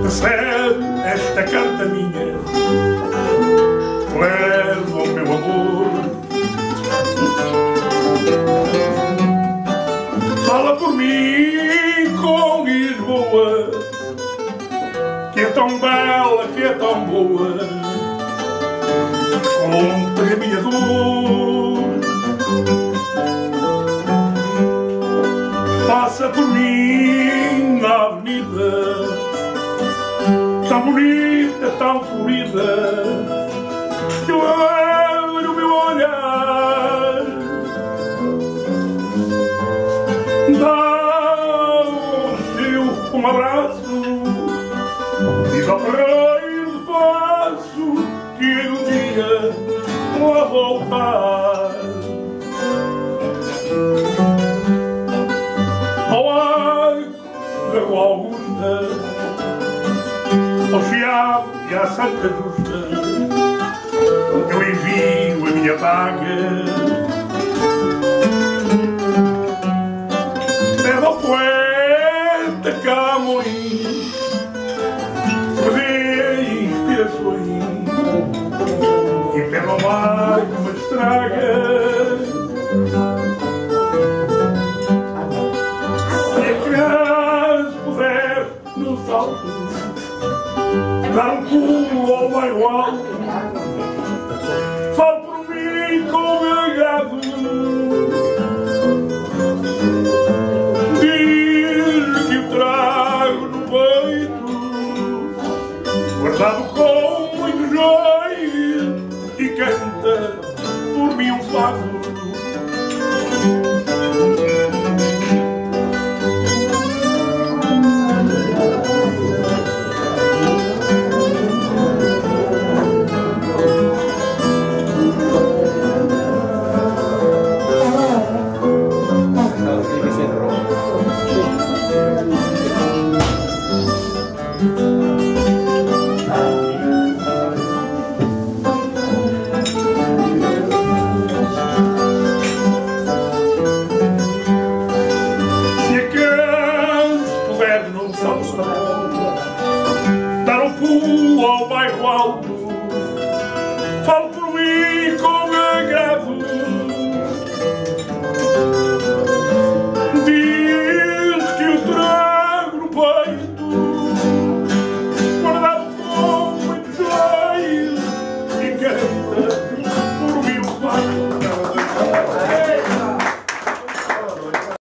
Recebe esta carta minha, leva o meu amor. Fala por mim com Lisboa, que é tão bela, que é tão boa. Conta a minha dor. Passa por mim na avenida, tão bonita, tão florida, que leva no meu olhar. Dá-o um abraço, diz ao rei de passo que um dia lá voltar. Ao arco da Rua Augusta, ao Chiado e à Santa Justa, eu envio a minha paga. Pede ao poeta Camões, dê inspirações, e pede ao mar uma estraga. Se acaso puder, no salto, dar um pulo ao bairro alto, fale por mim com o meu gado. Diz que o trago no peito, guardado com muito joio, e canta por mim um fado. Dar um pulo ao bairro alto, falo por